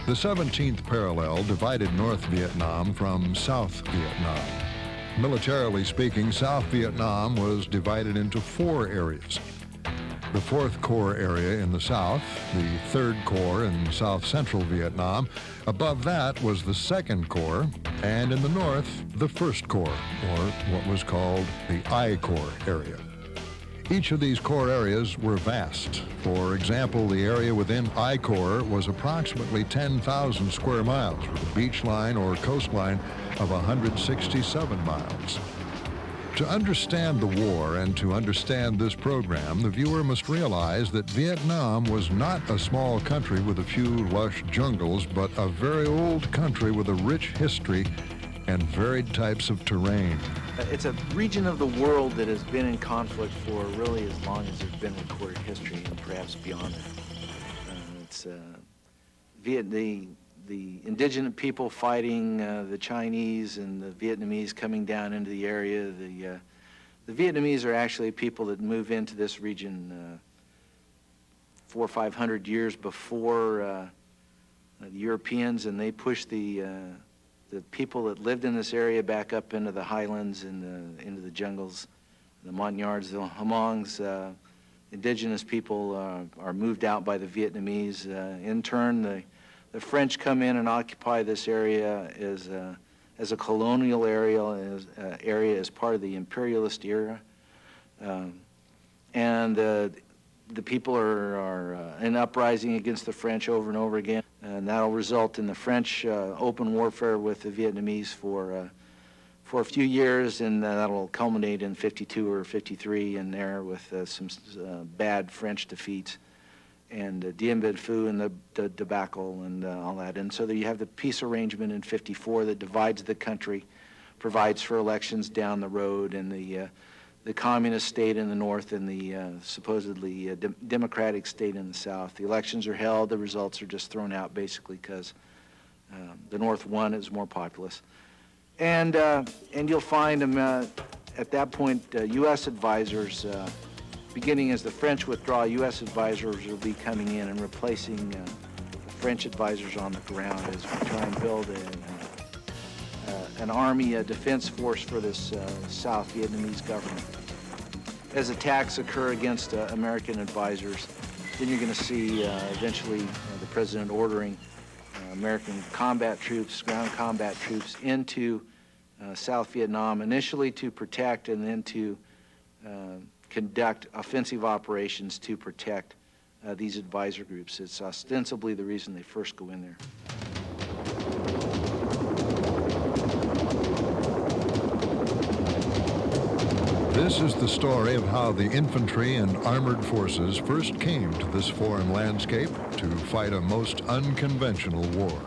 The 17th parallel divided North Vietnam from South Vietnam. Militarily speaking, South Vietnam was divided into 4 areas. The 4th Corps area in the south, the 3rd Corps in south-central Vietnam. Above that was the 2nd Corps, and in the north, the 1st Corps, or what was called the I Corps area. Each of these corps areas were vast. For example, the area within I Corps was approximately 10,000 square miles, with a beach line or coastline of 167 miles. To understand the war and to understand this program, the viewer must realize that Vietnam was not a small country with a few lush jungles, but a very old country with a rich history and varied types of terrain. It's a region of the world that has been in conflict for really as long as there's been recorded history, and perhaps beyond that. The indigenous people fighting the Chinese and the Vietnamese coming down into the area. The Vietnamese are actually people that move into this region 400 or 500 years before the Europeans, and they pushed the people that lived in this area back up into the highlands and into the jungles, the Montagnards, the Hmongs. Indigenous people are moved out by the Vietnamese. In turn, the French come in and occupy this area as a colonial area, as part of the imperialist era. And the people are in uprising against the French over and over again. And that'll result in the French open warfare with the Vietnamese for a few years, and that'll culminate in 52 or 53 in there with some bad French defeats, and Dien Bien Phu and the debacle and all that. And so there you have the peace arrangement in 54 that divides the country, provides for elections down the road, and the communist state in the north and the supposedly democratic state in the south. The elections are held, the results are just thrown out basically because the north won, it was more populous. And you'll find them at that point, U.S. advisors, beginning as the French withdraw, U.S. advisors will be coming in and replacing the French advisors on the ground as we try and build an army, a defense force for this South Vietnamese government. As attacks occur against American advisors, then you're going to see eventually the president ordering American combat troops, ground combat troops, into South Vietnam, initially to protect and then to conduct offensive operations to protect these advisor groups. It's ostensibly the reason they first go in there. This is the story of how the infantry and armored forces first came to this foreign landscape to fight a most unconventional war.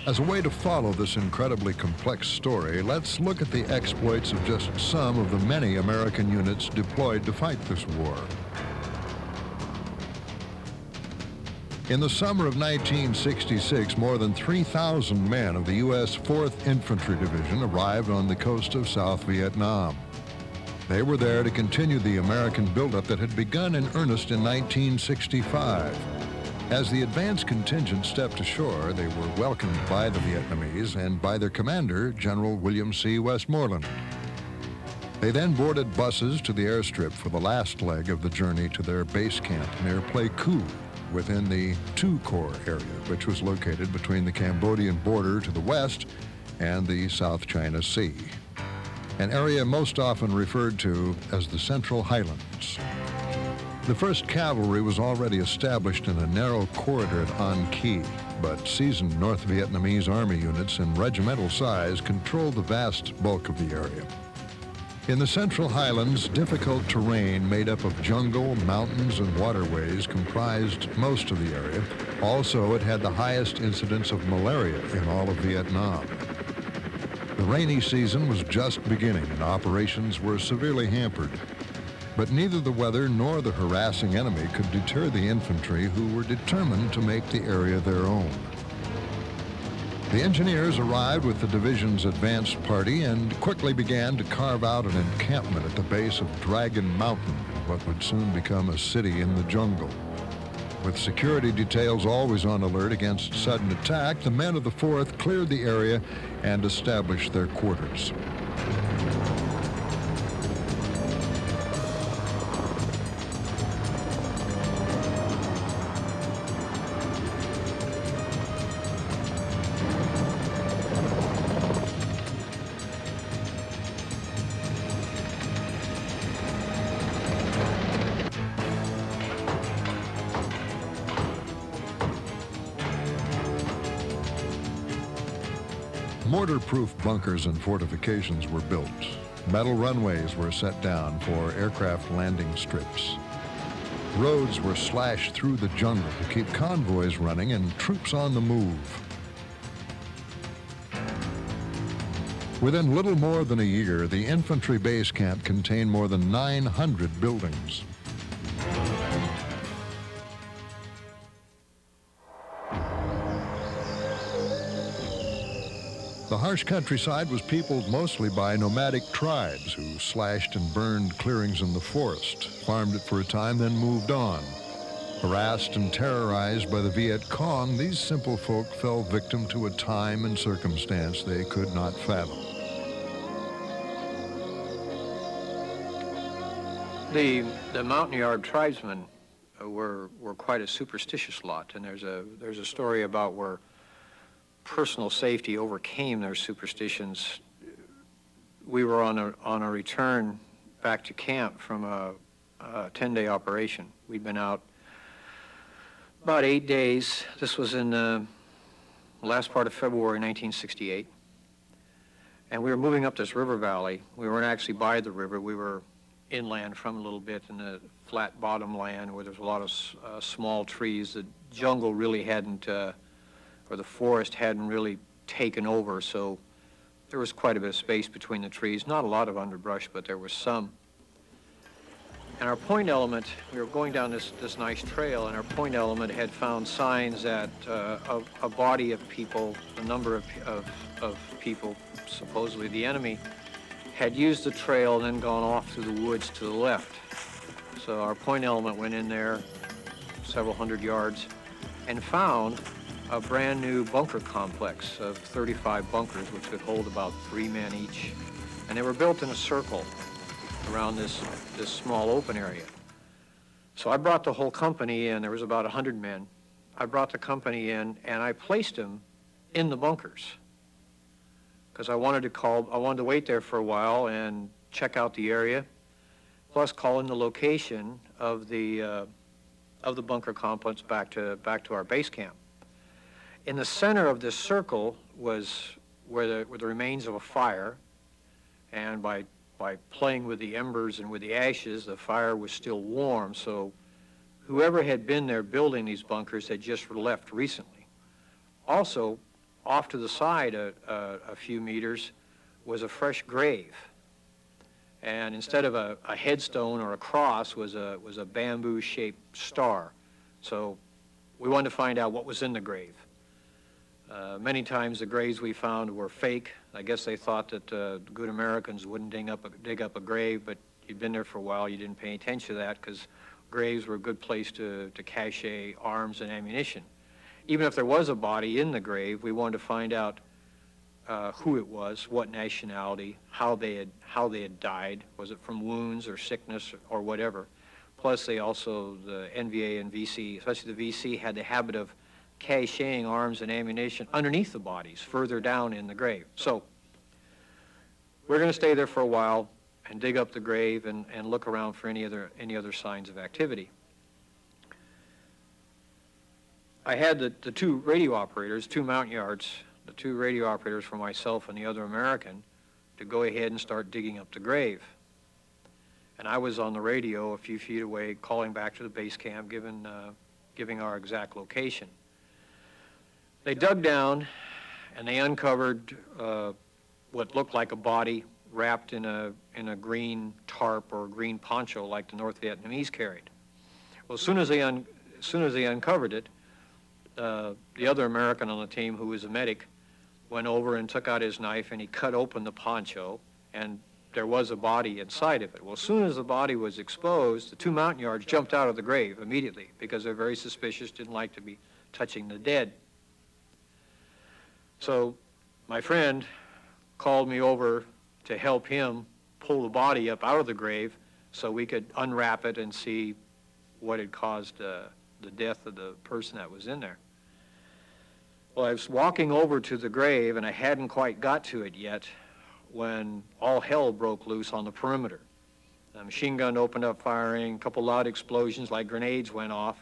As a way to follow this incredibly complex story, let's look at the exploits of just some of the many American units deployed to fight this war. In the summer of 1966, more than 3,000 men of the U.S. 4th Infantry Division arrived on the coast of South Vietnam. They were there to continue the American buildup that had begun in earnest in 1965. As the advance contingent stepped ashore, they were welcomed by the Vietnamese and by their commander, General William C. Westmoreland. They then boarded buses to the airstrip for the last leg of the journey to their base camp near Pleiku, within the 2 Corps area, which was located between the Cambodian border to the west and the South China Sea, an area most often referred to as the Central Highlands. The 1st Cavalry was already established in a narrow corridor at An Key, but seasoned North Vietnamese Army units in regimental size controlled the vast bulk of the area. In the Central Highlands, difficult terrain made up of jungle, mountains, and waterways comprised most of the area. Also, it had the highest incidence of malaria in all of Vietnam. The rainy season was just beginning and operations were severely hampered. But neither the weather nor the harassing enemy could deter the infantry, who were determined to make the area their own. The engineers arrived with the division's advance party and quickly began to carve out an encampment at the base of Dragon Mountain, what would soon become a city in the jungle. With security details always on alert against sudden attack, the men of the 4th cleared the area and established their quarters. Mortar-proof bunkers and fortifications were built. Metal runways were set down for aircraft landing strips. Roads were slashed through the jungle to keep convoys running and troops on the move. Within little more than a year, the infantry base camp contained more than 900 buildings. The harsh countryside was peopled mostly by nomadic tribes who slashed and burned clearings in the forest, farmed it for a time, then moved on. Harassed and terrorized by the Viet Cong, these simple folk fell victim to a time and circumstance they could not fathom. The Montagnard tribesmen were quite a superstitious lot, and there's a story about where personal safety overcame their superstitions. We were on a return back to camp from a 10-day operation. We'd been out about 8 days. This was in the last part of February 1968. And we were moving up this river valley. We weren't actually by the river. We were inland from a little bit in the flat bottom land where there's a lot of small trees. The jungle really hadn't or the forest hadn't really taken over, so there was quite a bit of space between the trees. Not a lot of underbrush, but there was some. And our point element, we were going down this nice trail, and our point element had found signs that a body of people, a number of people, supposedly the enemy, had used the trail and then gone off through the woods to the left. So our point element went in there several hundred yards and found a brand new bunker complex of 35 bunkers, which could hold about 3 men each. And they were built in a circle around this small open area. So I brought the whole company in. There was about 100 men. I brought the company in, and I placed them in the bunkers because I wanted to wait there for a while and check out the area, plus call in the location of the bunker complex back to our base camp. In the center of this circle was where the remains of a fire, and by playing with the embers and with the ashes, the fire was still warm, so whoever had been there building these bunkers had just left recently. Also, off to the side a few meters was a fresh grave, and instead of a headstone or a cross was a bamboo-shaped star. So we wanted to find out what was in the grave. Many times the graves we found were fake. I guess they thought that good Americans wouldn't dig up a grave, but you'd been there for a while, you didn't pay attention to that because graves were a good place to cache arms and ammunition. Even if there was a body in the grave, we wanted to find out who it was, what nationality, how they had died. Was it from wounds or sickness or whatever? Plus, the NVA and VC, especially the VC, had the habit of caching arms and ammunition underneath the bodies, further down in the grave. So we're going to stay there for a while and dig up the grave and look around for any other signs of activity. I had the two radio operators, two Montagnards, the two radio operators for myself and the other American, to go ahead and start digging up the grave. And I was on the radio a few feet away, calling back to the base camp, giving our exact location. They dug down and they uncovered what looked like a body wrapped in a green tarp or a green poncho like the North Vietnamese carried. Well, as soon as they uncovered it, the other American on the team, who was a medic, went over and took out his knife and he cut open the poncho and there was a body inside of it. Well, as soon as the body was exposed, the two Montagnards jumped out of the grave immediately because they're very suspicious, didn't like to be touching the dead. So my friend called me over to help him pull the body up out of the grave so we could unwrap it and see what had caused the death of the person that was in there. Well, I was walking over to the grave, and I hadn't quite got to it yet when all hell broke loose on the perimeter. A machine gun opened up firing, a couple loud explosions like grenades went off.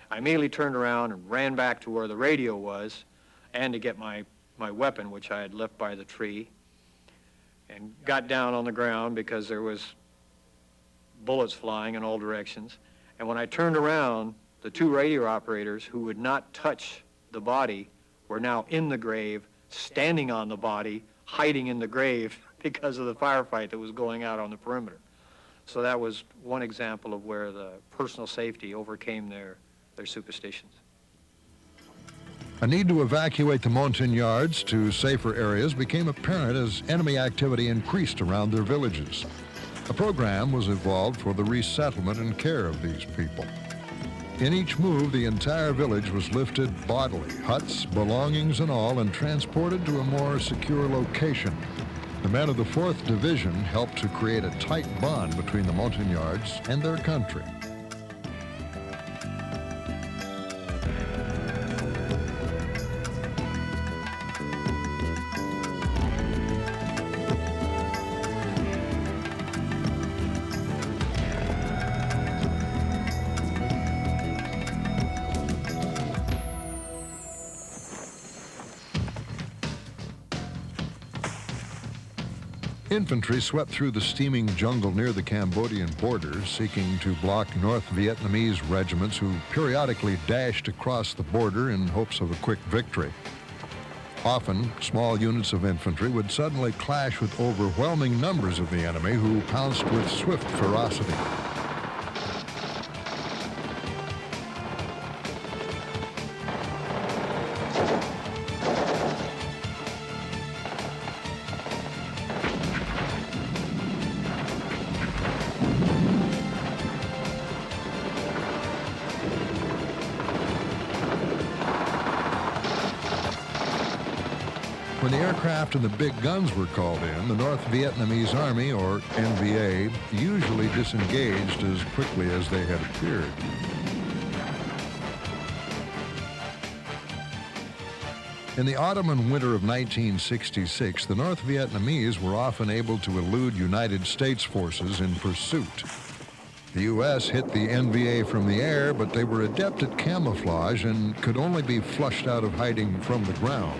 I immediately turned around and ran back to where the radio was and to get my weapon, which I had left by the tree, and got down on the ground because there was bullets flying in all directions. And when I turned around, the two radio operators who would not touch the body were now in the grave, standing on the body, hiding in the grave because of the firefight that was going out on the perimeter. So that was one example of where the personal safety overcame their superstitions. A need to evacuate the Montagnards to safer areas became apparent as enemy activity increased around their villages. A program was evolved for the resettlement and care of these people. In each move, the entire village was lifted bodily, huts, belongings and all, and transported to a more secure location. The men of the 4th Division helped to create a tight bond between the Montagnards and their country. Infantry swept through the steaming jungle near the Cambodian border, seeking to block North Vietnamese regiments who periodically dashed across the border in hopes of a quick victory. Often, small units of infantry would suddenly clash with overwhelming numbers of the enemy who pounced with swift ferocity. When the aircraft and the big guns were called in, the North Vietnamese Army, or NVA, usually disengaged as quickly as they had appeared. In the autumn and winter of 1966, the North Vietnamese were often able to elude United States forces in pursuit. The U.S. hit the NVA from the air, but they were adept at camouflage and could only be flushed out of hiding from the ground.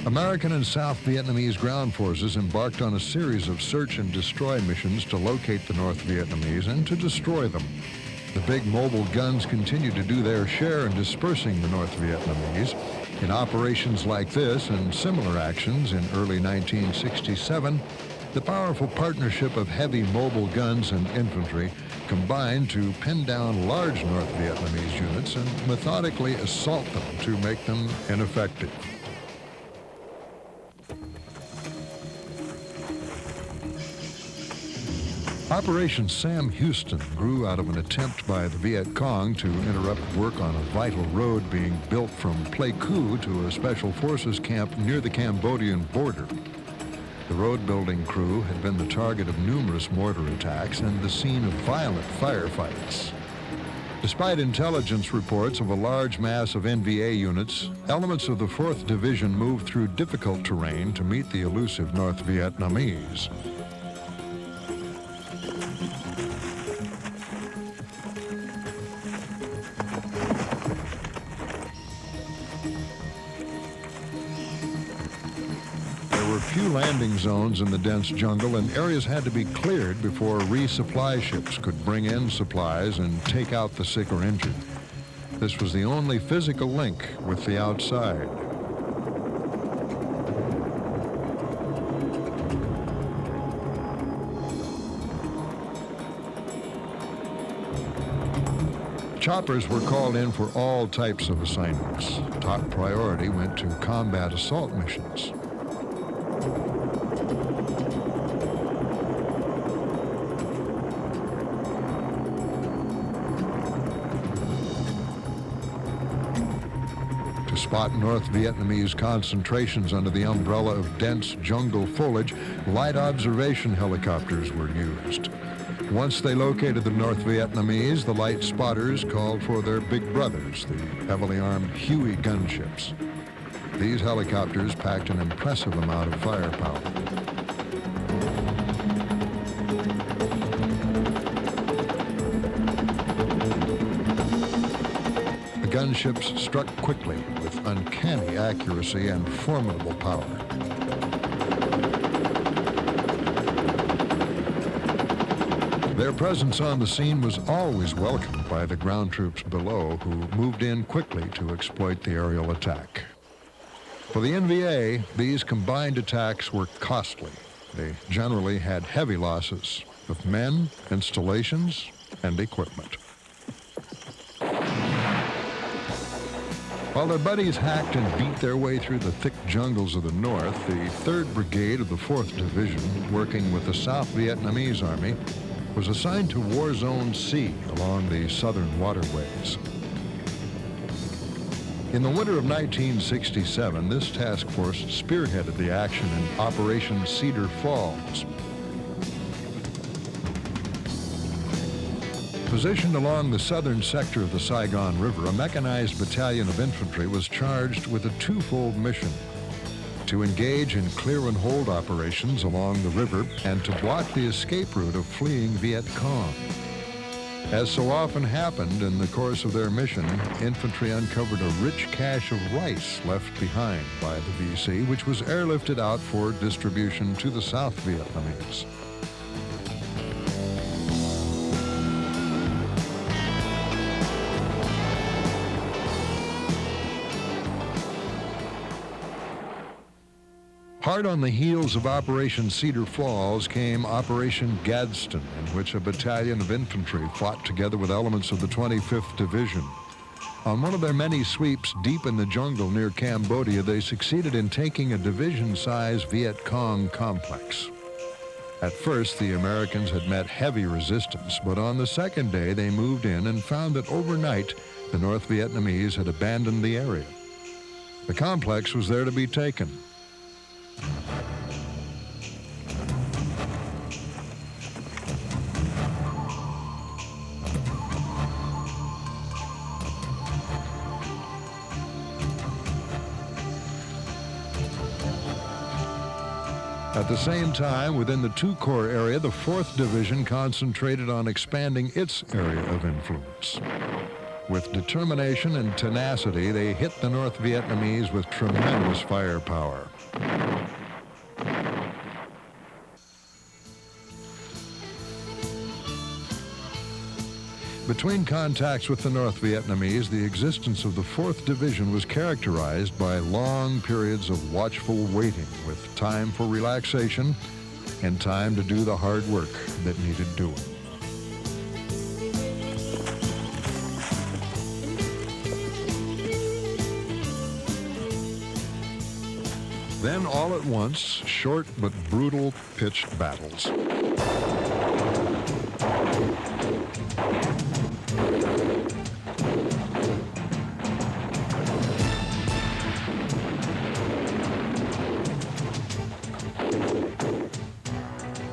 American and South Vietnamese ground forces embarked on a series of search and destroy missions to locate the North Vietnamese and to destroy them. The big mobile guns continued to do their share in dispersing the North Vietnamese. In operations like this and similar actions in early 1967, the powerful partnership of heavy mobile guns and infantry combined to pin down large North Vietnamese units and methodically assault them to make them ineffective. Operation Sam Houston grew out of an attempt by the Viet Cong to interrupt work on a vital road being built from Pleiku to a special forces camp near the Cambodian border. The road-building crew had been the target of numerous mortar attacks and the scene of violent firefights. Despite intelligence reports of a large mass of NVA units, elements of the 4th Division moved through difficult terrain to meet the elusive North Vietnamese. Few landing zones in the dense jungle, and areas had to be cleared before resupply ships could bring in supplies and take out the sick or injured. This was the only physical link with the outside. Choppers were called in for all types of assignments. Top priority went to combat assault missions. To spot North Vietnamese concentrations under the umbrella of dense jungle foliage, light observation helicopters were used. Once they located the North Vietnamese, the light spotters called for their big brothers, the heavily armed Huey gunships. These helicopters packed an impressive amount of firepower. The gunships struck quickly with uncanny accuracy and formidable power. Their presence on the scene was always welcomed by the ground troops below, who moved in quickly to exploit the aerial attack. For the NVA, these combined attacks were costly. They generally had heavy losses of men, installations, and equipment. While their buddies hacked and beat their way through the thick jungles of the north, the 3rd Brigade of the 4th Division, working with the South Vietnamese Army, was assigned to War Zone C along the southern waterways. In the winter of 1967, this task force spearheaded the action in Operation Cedar Falls. Positioned along the southern sector of the Saigon River, a mechanized battalion of infantry was charged with a twofold mission: to engage in clear and hold operations along the river and to block the escape route of fleeing Viet Cong. As so often happened in the course of their mission, infantry uncovered a rich cache of rice left behind by the VC, which was airlifted out for distribution to the South Vietnamese. Hard on the heels of Operation Cedar Falls came Operation Gadsden, in which a battalion of infantry fought together with elements of the 25th Division. On one of their many sweeps deep in the jungle near Cambodia, they succeeded in taking a division-sized Viet Cong complex. At first, the Americans had met heavy resistance, but on the second day they moved in and found that overnight the North Vietnamese had abandoned the area. The complex was there to be taken. At the same time, within the Two Corps area, the 4th Division concentrated on expanding its area of influence. With determination and tenacity, they hit the North Vietnamese with tremendous firepower. Between contacts with the North Vietnamese, the existence of the 4th Division was characterized by long periods of watchful waiting, with time for relaxation and time to do the hard work that needed doing. Then, all at once, short but brutal pitched battles.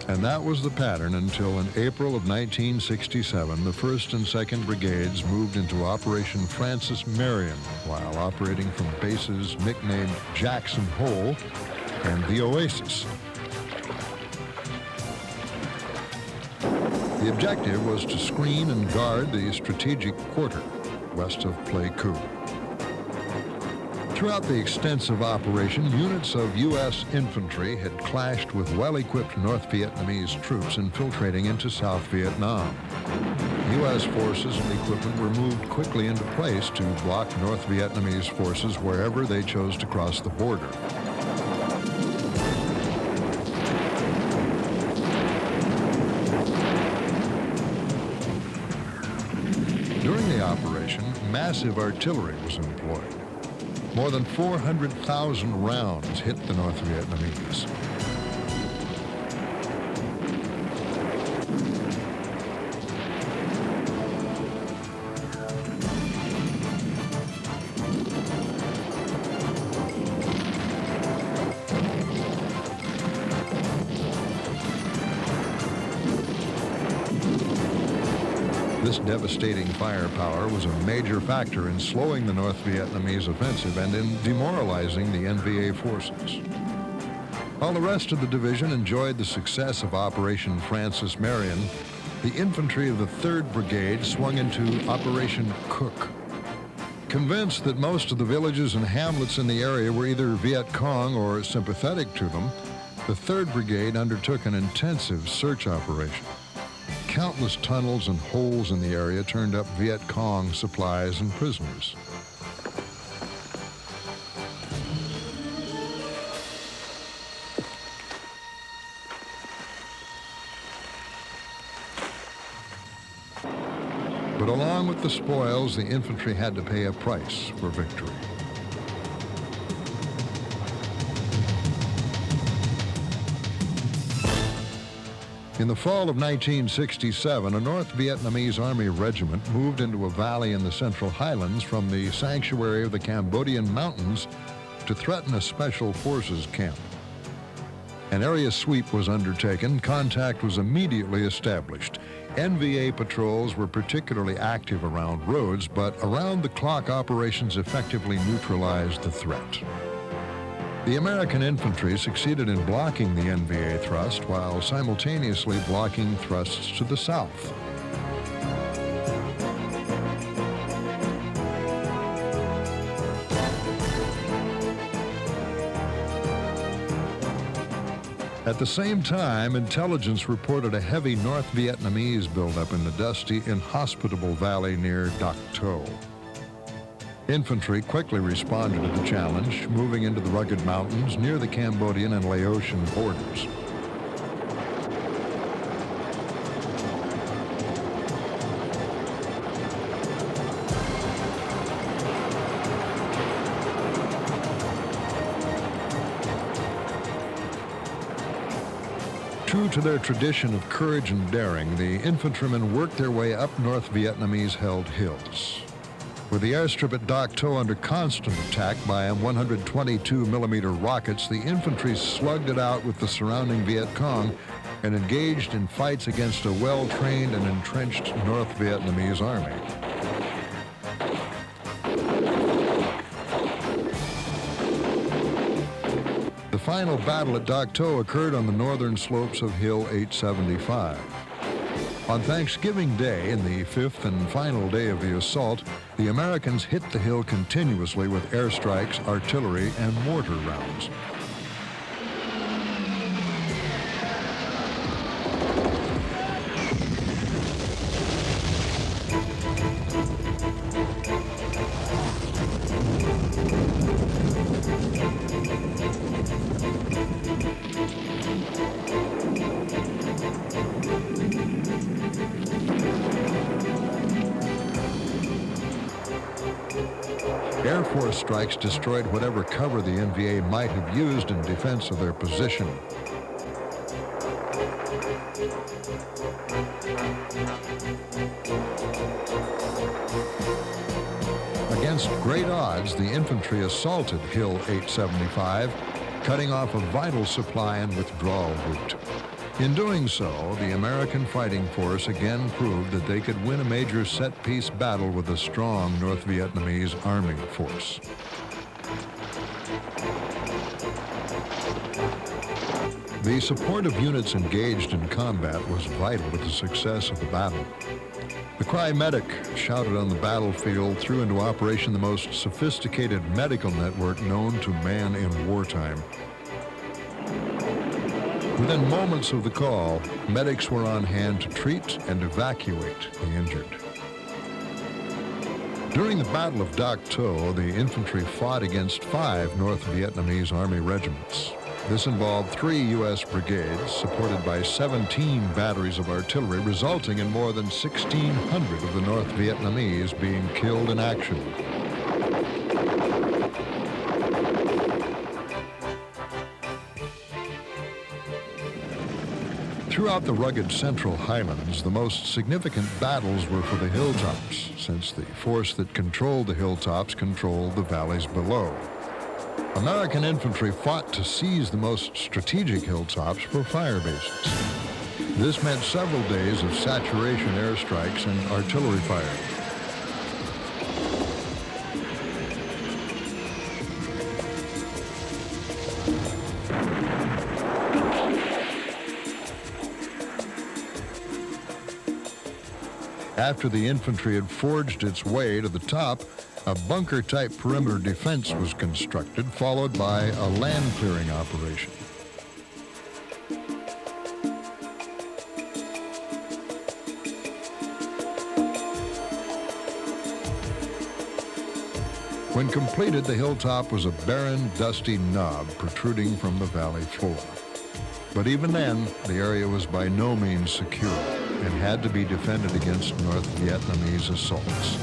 And that was the pattern until in April of 1967, the 1st and 2nd Brigades moved into Operation Francis Marion while operating from bases nicknamed Jackson Hole and the Oasis. The objective was to screen and guard the strategic quarter west of Pleiku. Throughout the extensive operation, units of U.S. infantry had clashed with well-equipped North Vietnamese troops infiltrating into South Vietnam. U.S. forces and equipment were moved quickly into place to block North Vietnamese forces wherever they chose to cross the border. During the operation, massive artillery was employed. More than 400,000 rounds hit the North Vietnamese. This devastating firepower was a major factor in slowing the North Vietnamese offensive and in demoralizing the NVA forces. While the rest of the division enjoyed the success of Operation Francis Marion, the infantry of the 3rd Brigade swung into Operation Cook. Convinced that most of the villages and hamlets in the area were either Viet Cong or sympathetic to them, the 3rd Brigade undertook an intensive search operation. Countless tunnels and holes in the area turned up Viet Cong supplies and prisoners. But along with the spoils, the infantry had to pay a price for victory. In the fall of 1967, a North Vietnamese Army regiment moved into a valley in the Central Highlands from the sanctuary of the Cambodian mountains to threaten a special forces camp. An area sweep was undertaken. Contact was immediately established. NVA patrols were particularly active around roads, but around-the-clock operations effectively neutralized the threat. The American infantry succeeded in blocking the NVA thrust while simultaneously blocking thrusts to the south. At the same time, intelligence reported a heavy North Vietnamese buildup in the dusty, inhospitable valley near Dak To. Infantry quickly responded to the challenge, moving into the rugged mountains near the Cambodian and Laotian borders. True to their tradition of courage and daring, the infantrymen worked their way up North Vietnamese-held hills. With the airstrip at Dak To under constant attack by 122mm rockets, the infantry slugged it out with the surrounding Viet Cong and engaged in fights against a well-trained and entrenched North Vietnamese army. The final battle at Dak To occurred on the northern slopes of Hill 875. On Thanksgiving Day, in the 5th and final day of the assault, the Americans hit the hill continuously with airstrikes, artillery, and mortar rounds. Air Force strikes destroyed whatever cover the NVA might have used in defense of their position. Against great odds, the infantry assaulted Hill 875, cutting off a vital supply and withdrawal route. In doing so, the American fighting force again proved that they could win a major set-piece battle with a strong North Vietnamese army force. The support of units engaged in combat was vital to the success of the battle. The cry medic, shouted on the battlefield, threw into operation the most sophisticated medical network known to man in wartime. Within moments of the call, medics were on hand to treat and evacuate the injured. During the Battle of Dak To, the infantry fought against 5 North Vietnamese Army regiments. This involved 3 U.S. brigades, supported by 17 batteries of artillery, resulting in more than 1,600 of the North Vietnamese being killed in action. Throughout the rugged Central Highlands, the most significant battles were for the hilltops, since the force that controlled the hilltops controlled the valleys below. American infantry fought to seize the most strategic hilltops for fire bases. This meant several days of saturation airstrikes and artillery fire. After the infantry had forged its way to the top, a bunker-type perimeter defense was constructed, followed by a land-clearing operation. When completed, the hilltop was a barren, dusty knob protruding from the valley floor. But even then, the area was by no means secure and had to be defended against North Vietnamese assaults.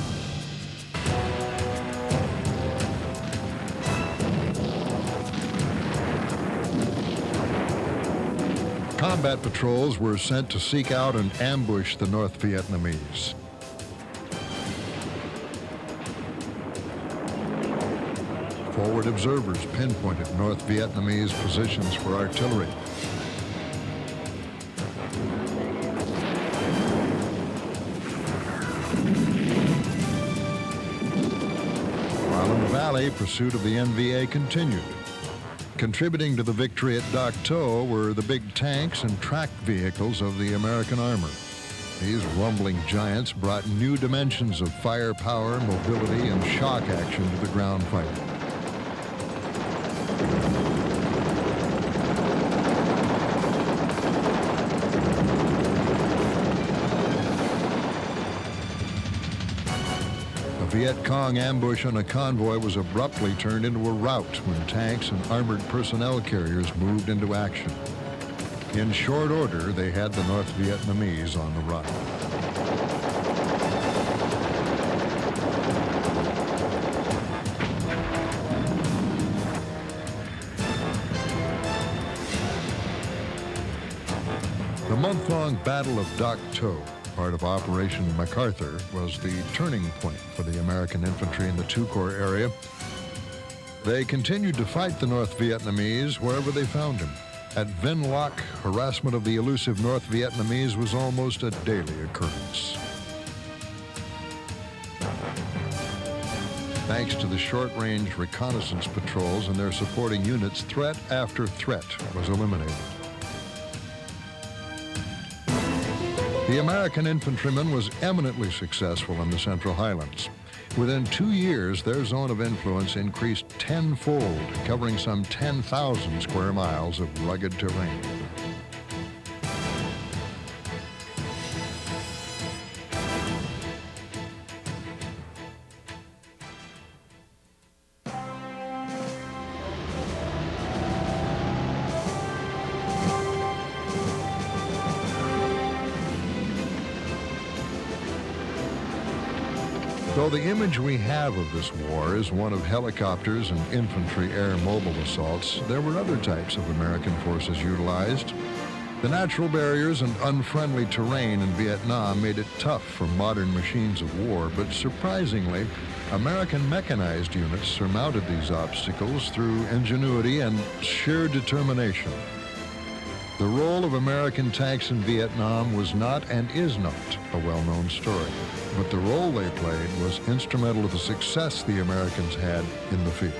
Combat patrols were sent to seek out and ambush the North Vietnamese. Forward observers pinpointed North Vietnamese positions for artillery. While in the valley, pursuit of the NVA continued. Contributing to the victory at Dak To were the big tanks and tracked vehicles of the American armor. These rumbling giants brought new dimensions of firepower, mobility, and shock action to the ground fighting. A Viet Cong ambush on a convoy was abruptly turned into a rout when tanks and armored personnel carriers moved into action. In short order, they had the North Vietnamese on the run. The month-long Battle of Dak To, part of Operation MacArthur, was the turning point for the American infantry in the Tu Corps area. They continued to fight the North Vietnamese wherever they found them. At Vinh Loc, harassment of the elusive North Vietnamese was almost a daily occurrence. Thanks to the short-range reconnaissance patrols and their supporting units, threat after threat was eliminated. The American infantryman was eminently successful in the Central Highlands. Within 2 years, their zone of influence increased tenfold, covering some 10,000 square miles of rugged terrain. Though the image we have of this war is one of helicopters and infantry air mobile assaults, there were other types of American forces utilized. The natural barriers and unfriendly terrain in Vietnam made it tough for modern machines of war, but surprisingly, American mechanized units surmounted these obstacles through ingenuity and sheer determination. The role of American tanks in Vietnam was not and is not a well-known story, but the role they played was instrumental to the success the Americans had in the field.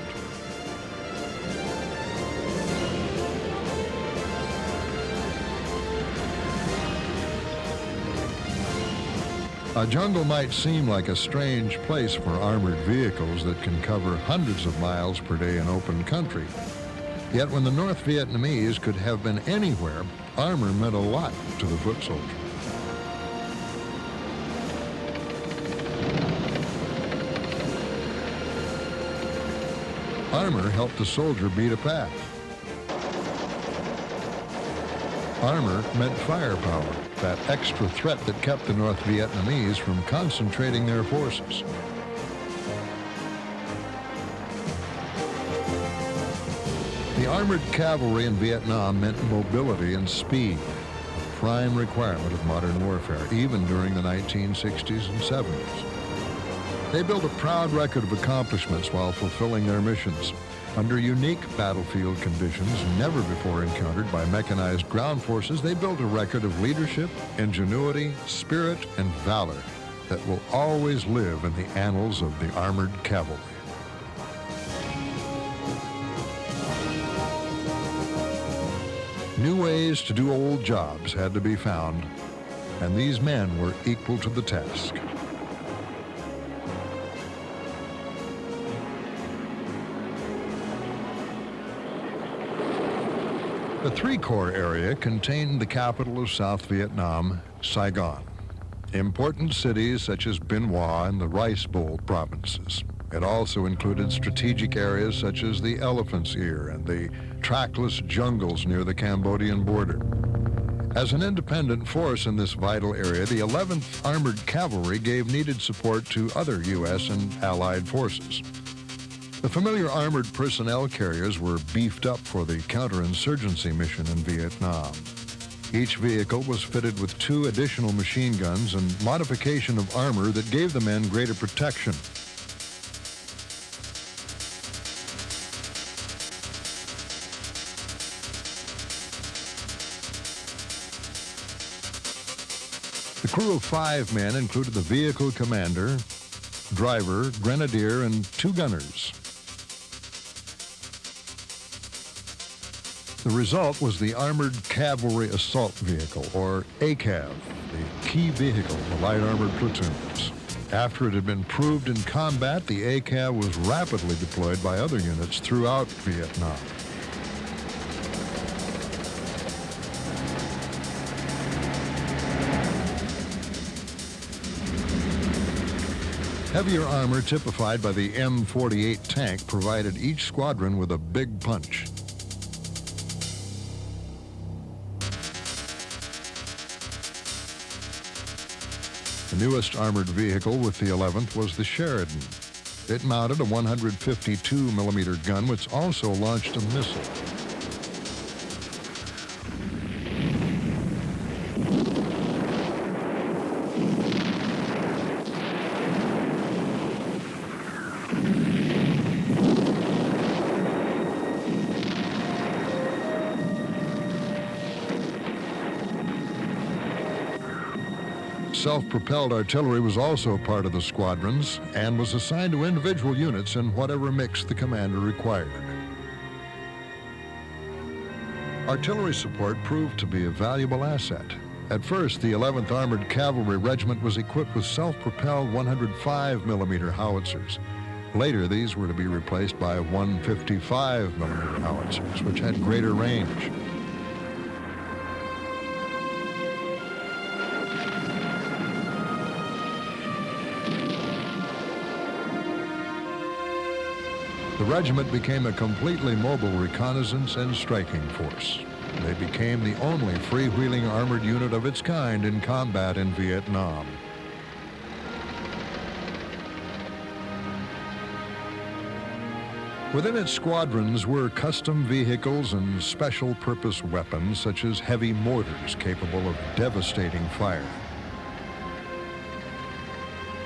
A jungle might seem like a strange place for armored vehicles that can cover hundreds of miles per day in open country. Yet when the North Vietnamese could have been anywhere, armor meant a lot to the foot soldier. Armor helped the soldier beat a path. Armor meant firepower, that extra threat that kept the North Vietnamese from concentrating their forces. The armored cavalry in Vietnam meant mobility and speed, a prime requirement of modern warfare, even during the 1960s and 70s. They built a proud record of accomplishments while fulfilling their missions. Under unique battlefield conditions never before encountered by mechanized ground forces, they built a record of leadership, ingenuity, spirit, and valor that will always live in the annals of the armored cavalry. New ways to do old jobs had to be found, and these men were equal to the task. The Three Corps area contained the capital of South Vietnam, Saigon, important cities such as Bien Hoa and the Rice Bowl provinces. It also included strategic areas such as the Elephant's Ear and the trackless jungles near the Cambodian border. As an independent force in this vital area, the 11th Armored Cavalry gave needed support to other U.S. and Allied forces. The familiar armored personnel carriers were beefed up for the counterinsurgency mission in Vietnam. Each vehicle was fitted with 2 additional machine guns and modification of armor that gave the men greater protection. The crew of 5 men included the vehicle commander, driver, grenadier, and 2 gunners. The result was the Armored Cavalry Assault Vehicle, or ACAV, the key vehicle of the light armored platoons. After it had been proved in combat, the ACAV was rapidly deployed by other units throughout Vietnam. Heavier armor typified by the M48 tank provided each squadron with a big punch. The newest armored vehicle with the 11th was the Sheridan. It mounted a 152-millimeter gun, which also launched a missile. Self-propelled artillery was also part of the squadrons and was assigned to individual units in whatever mix the commander required. Artillery support proved to be a valuable asset. At first, the 11th Armored Cavalry Regiment was equipped with self-propelled 105-millimeter howitzers. Later, these were to be replaced by 155-millimeter howitzers, which had greater range. The regiment became a completely mobile reconnaissance and striking force. They became the only freewheeling armored unit of its kind in combat in Vietnam. Within its squadrons were custom vehicles and special purpose weapons such as heavy mortars capable of devastating fire,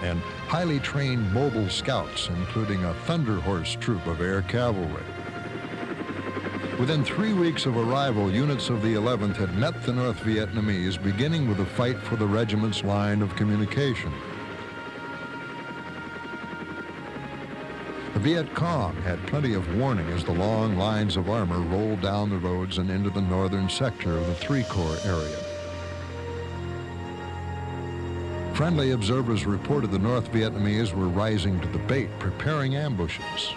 and highly trained mobile scouts, including a Thunder Horse troop of air cavalry. Within 3 weeks of arrival, units of the 11th had met the North Vietnamese, beginning with a fight for the regiment's line of communication. The Viet Cong had plenty of warning as the long lines of armor rolled down the roads and into the northern sector of the Three Corps area. Friendly observers reported the North Vietnamese were rising to the bait, preparing ambushes.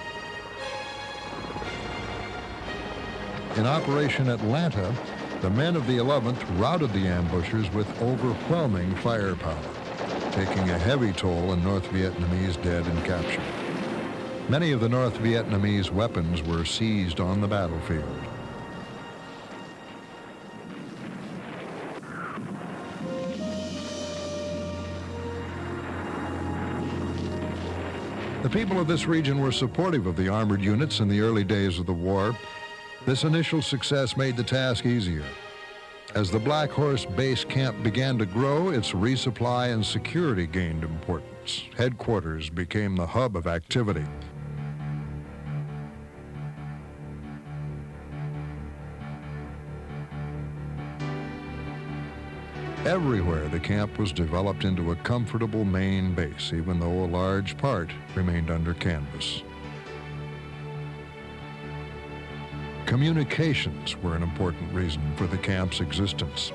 In Operation Atlanta, the men of the 11th routed the ambushers with overwhelming firepower, taking a heavy toll in North Vietnamese dead and captured. Many of the North Vietnamese weapons were seized on the battlefield. The people of this region were supportive of the armored units in the early days of the war. This initial success made the task easier. As the Black Horse Base Camp began to grow, its resupply and security gained importance. Headquarters became the hub of activity. Everywhere, the camp was developed into a comfortable main base, even though a large part remained under canvas. Communications were an important reason for the camp's existence.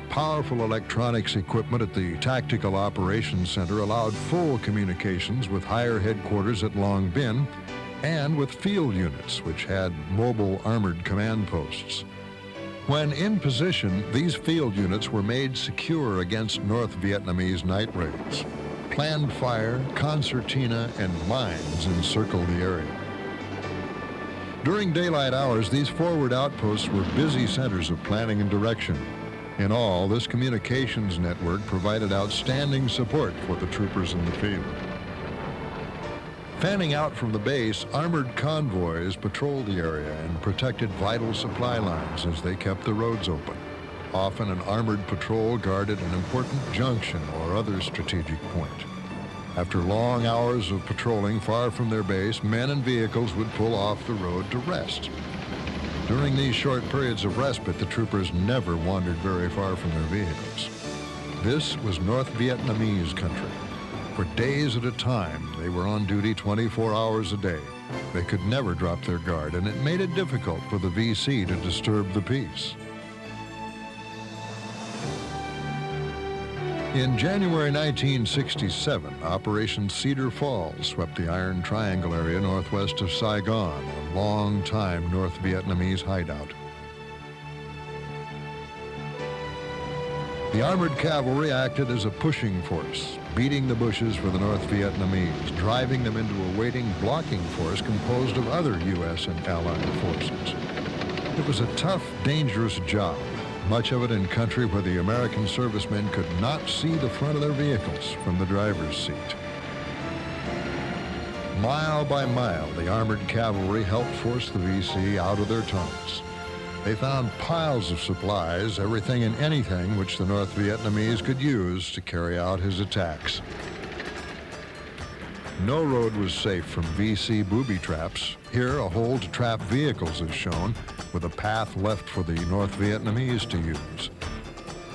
Powerful electronics equipment at the Tactical Operations Center allowed full communications with higher headquarters at Long Binh and with field units, which had mobile armored command posts. When in position, these field units were made secure against North Vietnamese night raids. Planned fire, concertina, and mines encircled the area. During daylight hours, these forward outposts were busy centers of planning and direction. In all, this communications network provided outstanding support for the troopers in the field. Fanning out from the base, armored convoys patrolled the area and protected vital supply lines as they kept the roads open. Often an armored patrol guarded an important junction or other strategic point. After long hours of patrolling far from their base, men and vehicles would pull off the road to rest. During these short periods of respite, the troopers never wandered very far from their vehicles. This was North Vietnamese country. For days at a time, they were on duty 24 hours a day. They could never drop their guard, and it made it difficult for the VC to disturb the peace. In January 1967, Operation Cedar Falls swept the Iron Triangle area northwest of Saigon, a long-time North Vietnamese hideout. The armored cavalry acted as a pushing force, beating the bushes for the North Vietnamese, driving them into a waiting blocking force composed of other U.S. and Allied forces. It was a tough, dangerous job, much of it in country where the American servicemen could not see the front of their vehicles from the driver's seat. Mile by mile, the armored cavalry helped force the VC out of their tunnels. They found piles of supplies, everything and anything which the North Vietnamese could use to carry out his attacks. No road was safe from VC booby traps. Here, a hole to trap vehicles is shown, with a path left for the North Vietnamese to use.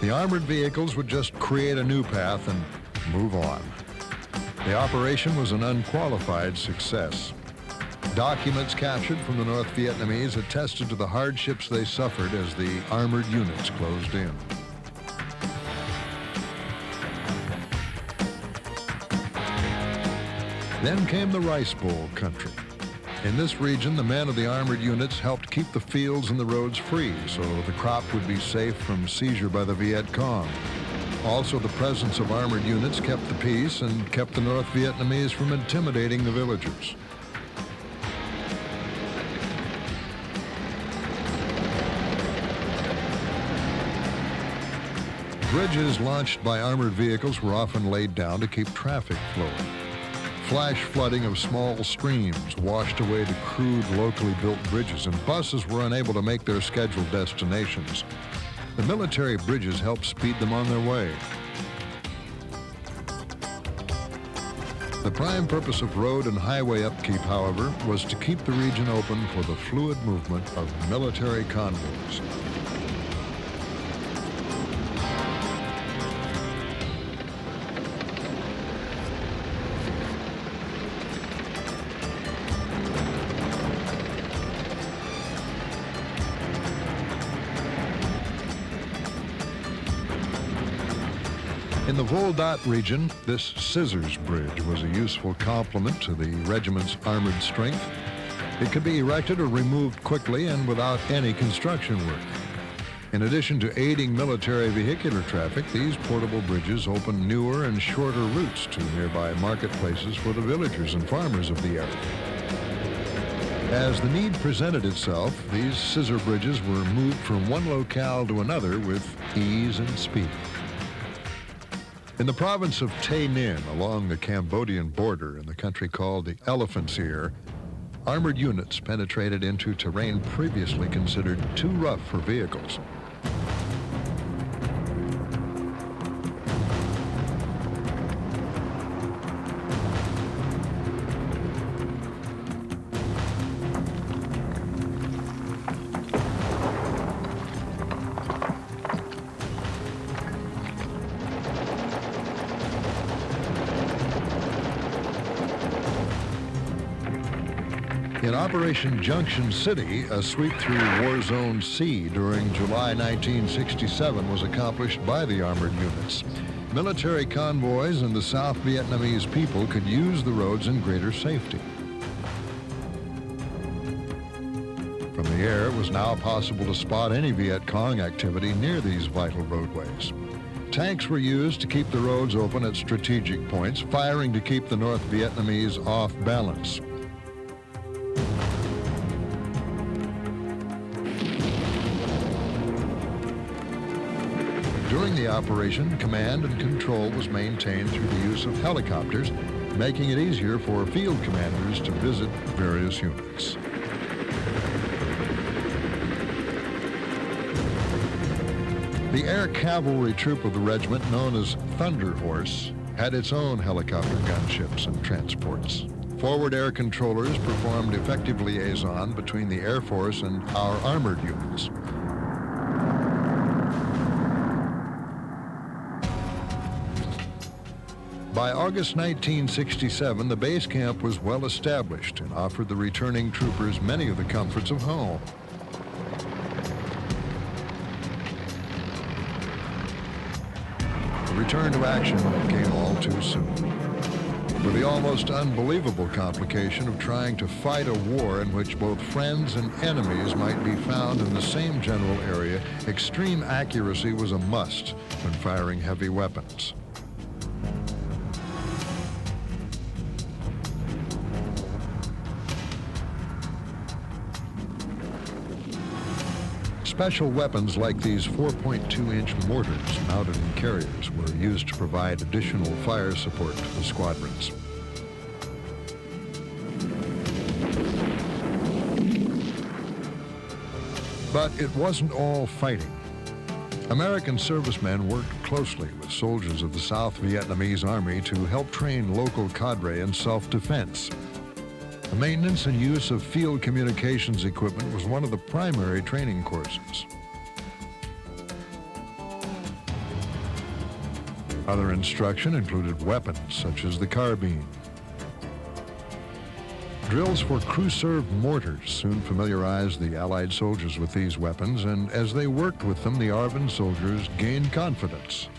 The armored vehicles would just create a new path and move on. The operation was an unqualified success. Documents captured from the North Vietnamese attested to the hardships they suffered as the armored units closed in. Then came the Rice Bowl country. In this region, the men of the armored units helped keep the fields and the roads free so the crop would be safe from seizure by the Viet Cong. Also, the presence of armored units kept the peace and kept the North Vietnamese from intimidating the villagers. Bridges launched by armored vehicles were often laid down to keep traffic flowing. Flash flooding of small streams washed away the crude, locally built bridges, and buses were unable to make their scheduled destinations. The military bridges helped speed them on their way. The prime purpose of road and highway upkeep, however, was to keep the region open for the fluid movement of military convoys. In the Voldat region, this Scissors Bridge was a useful complement to the regiment's armored strength. It could be erected or removed quickly and without any construction work. In addition to aiding military vehicular traffic, these portable bridges open newer and shorter routes to nearby marketplaces for the villagers and farmers of the area. As the need presented itself, these scissor bridges were moved from one locale to another with ease and speed. In the province of Tay Ninh, along the Cambodian border in the country called the Elephant's Ear, armored units penetrated into terrain previously considered too rough for vehicles. In Operation Junction City, a sweep through War Zone C during July 1967 was accomplished by the armored units. Military convoys and the South Vietnamese people could use the roads in greater safety. From the air, it was now possible to spot any Viet Cong activity near these vital roadways. Tanks were used to keep the roads open at strategic points, firing to keep the North Vietnamese off balance. During the operation, command and control was maintained through the use of helicopters, making it easier for field commanders to visit various units. The Air Cavalry Troop of the regiment, known as Thunder Horse, had its own helicopter gunships and transports. Forward air controllers performed effective liaison between the Air Force and our armored units. By August 1967, the base camp was well established and offered the returning troopers many of the comforts of home. The return to action came all too soon, with the almost unbelievable complication of trying to fight a war in which both friends and enemies might be found in the same general area. Extreme accuracy was a must when firing heavy weapons. Special weapons like these 4.2-inch mortars mounted in carriers were used to provide additional fire support to the squadrons. But it wasn't all fighting. American servicemen worked closely with soldiers of the South Vietnamese Army to help train local cadre in self-defense. The maintenance and use of field communications equipment was one of the primary training courses. Other instruction included weapons such as the carbine. Drills for crew-served mortars soon familiarized the Allied soldiers with these weapons, and as they worked with them, the ARVN soldiers gained confidence.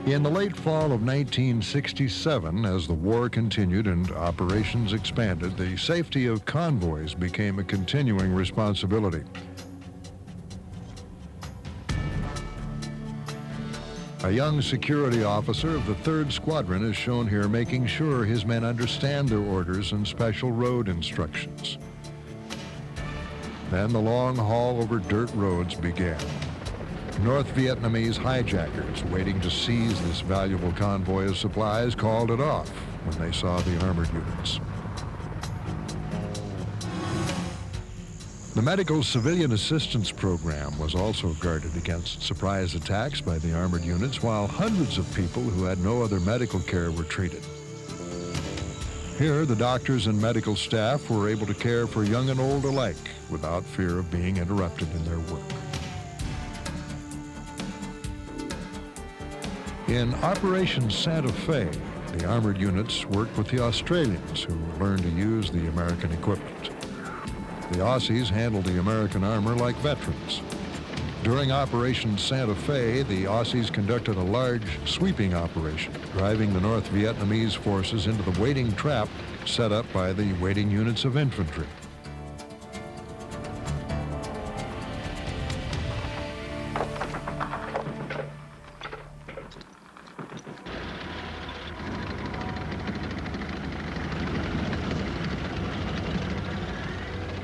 In the late fall of 1967, as the war continued and operations expanded, the safety of convoys became a continuing responsibility. A young security officer of the 3rd Squadron is shown here making sure his men understand their orders and special road instructions. Then the long haul over dirt roads began. North Vietnamese hijackers waiting to seize this valuable convoy of supplies called it off when they saw the armored units. The Medical Civilian Assistance Program was also guarded against surprise attacks by the armored units, while hundreds of people who had no other medical care were treated. Here, the doctors and medical staff were able to care for young and old alike without fear of being interrupted in their work. In Operation Santa Fe, the armored units worked with the Australians who learned to use the American equipment. The Aussies handled the American armor like veterans. During Operation Santa Fe, the Aussies conducted a large sweeping operation, driving the North Vietnamese forces into the waiting trap set up by the waiting units of infantry.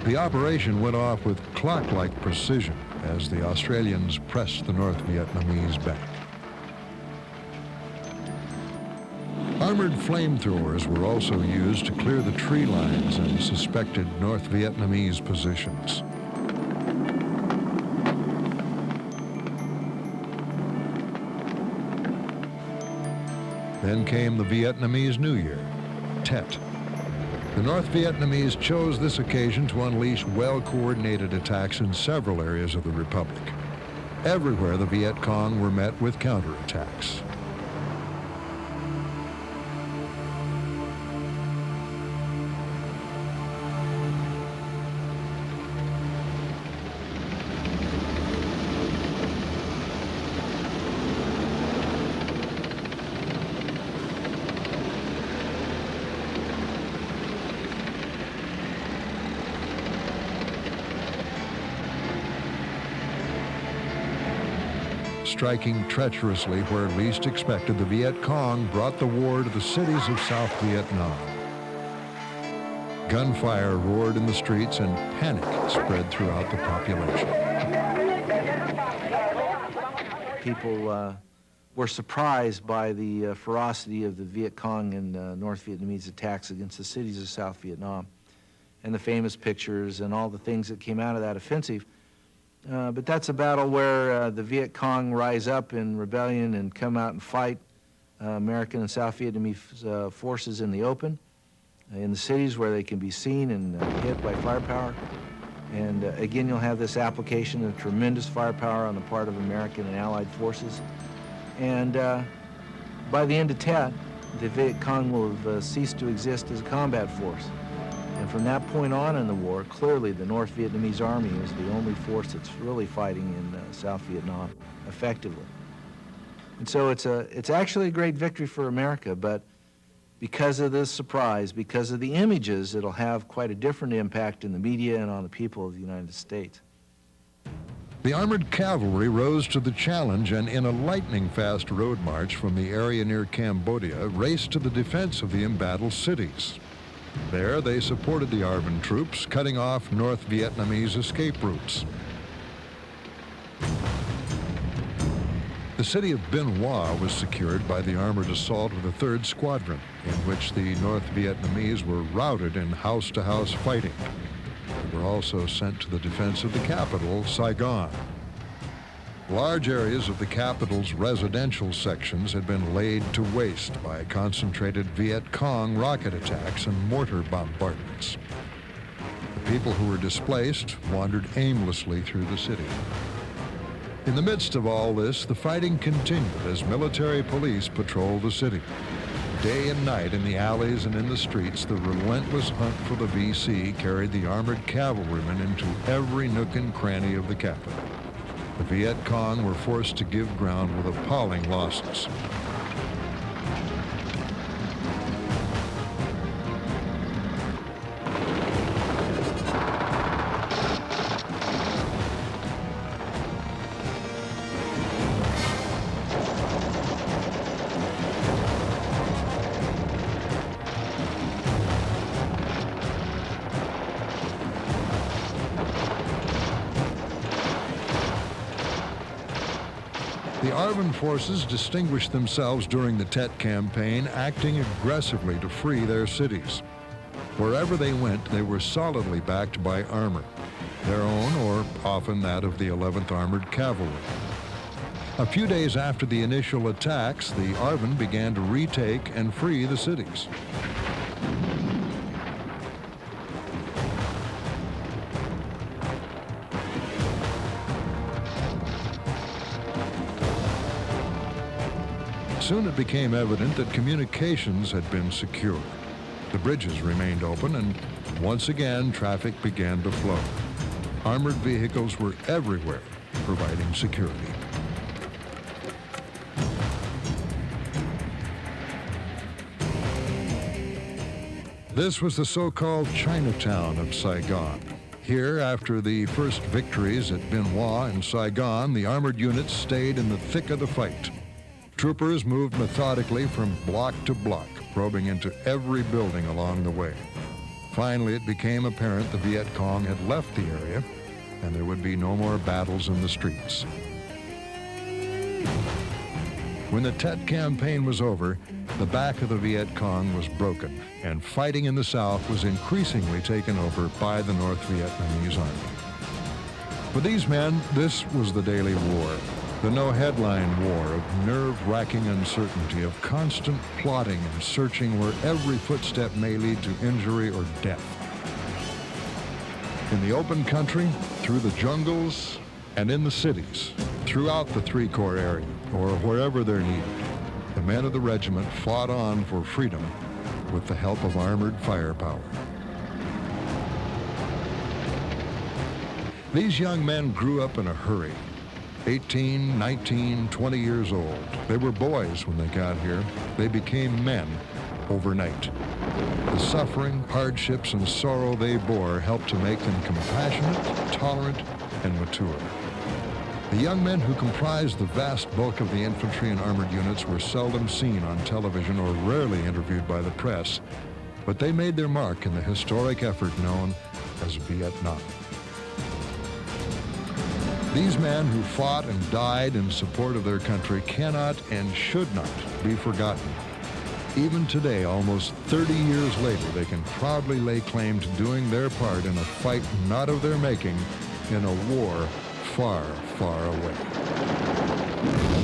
The operation went off with clock-like precision as the Australians pressed the North Vietnamese back. Armored flamethrowers were also used to clear the tree lines and suspected North Vietnamese positions. Then came the Vietnamese New Year, Tet. The North Vietnamese chose this occasion to unleash well-coordinated attacks in several areas of the Republic. Everywhere, the Viet Cong were met with counterattacks. Striking treacherously where least expected, the Viet Cong brought the war to the cities of South Vietnam. Gunfire roared in the streets and panic spread throughout the population. People were surprised by the ferocity of the Viet Cong and North Vietnamese attacks against the cities of South Vietnam, and the famous pictures and all the things that came out of that offensive. But that's a battle where the Viet Cong rise up in rebellion and come out and fight American and South Vietnamese forces in the open, in the cities where they can be seen and hit by firepower. And again, you'll have this application of tremendous firepower on the part of American and Allied forces. And by the end of Tet, the Viet Cong will have ceased to exist as a combat force. And from that point on in the war, clearly the North Vietnamese Army is the only force that's really fighting in South Vietnam effectively. And so it's actually a great victory for America, but because of this surprise, because of the images, it'll have quite a different impact in the media and on the people of the United States. The armored cavalry rose to the challenge and in a lightning-fast road march from the area near Cambodia, raced to the defense of the embattled cities. There, they supported the ARVN troops, cutting off North Vietnamese escape routes. The city of Bien Hoa was secured by the armored assault of the 3rd Squadron, in which the North Vietnamese were routed in house-to-house fighting. They were also sent to the defense of the capital, Saigon. Large areas of the capital's residential sections had been laid to waste by concentrated Viet Cong rocket attacks and mortar bombardments. The people who were displaced wandered aimlessly through the city. In the midst of all this, the fighting continued as military police patrolled the city. Day and night in the alleys and in the streets, the relentless hunt for the VC carried the armored cavalrymen into every nook and cranny of the capital. The Viet Cong were forced to give ground with appalling losses. The ARVN forces distinguished themselves during the Tet campaign, acting aggressively to free their cities. Wherever they went, they were solidly backed by armor, their own or often that of the 11th Armored Cavalry. A few days after the initial attacks, the ARVN began to retake and free the cities. Soon it became evident that communications had been secured. The bridges remained open, and once again, traffic began to flow. Armored vehicles were everywhere, providing security. This was the so-called Chinatown of Saigon. Here, after the first victories at Bien Hoa and Saigon, the armored units stayed in the thick of the fight. Troopers moved methodically from block to block, probing into every building along the way. Finally, it became apparent the Viet Cong had left the area, and there would be no more battles in the streets. When the Tet campaign was over, the back of the Viet Cong was broken, and fighting in the south was increasingly taken over by the North Vietnamese Army. For these men, this was the daily war, the no-headline war of nerve-wracking uncertainty, of constant plotting and searching where every footstep may lead to injury or death. In the open country, through the jungles, and in the cities, throughout the three-corps area, or wherever they're needed, the men of the regiment fought on for freedom with the help of armored firepower. These young men grew up in a hurry. 18, 19, 20 years old. They were boys when they got here. They became men overnight. The suffering, hardships, and sorrow they bore helped to make them compassionate, tolerant, and mature. The young men who comprised the vast bulk of the infantry and armored units were seldom seen on television or rarely interviewed by the press, but they made their mark in the historic effort known as Vietnam. These men who fought and died in support of their country cannot and should not be forgotten. Even today, almost 30 years later, they can proudly lay claim to doing their part in a fight not of their making, in a war far, far away.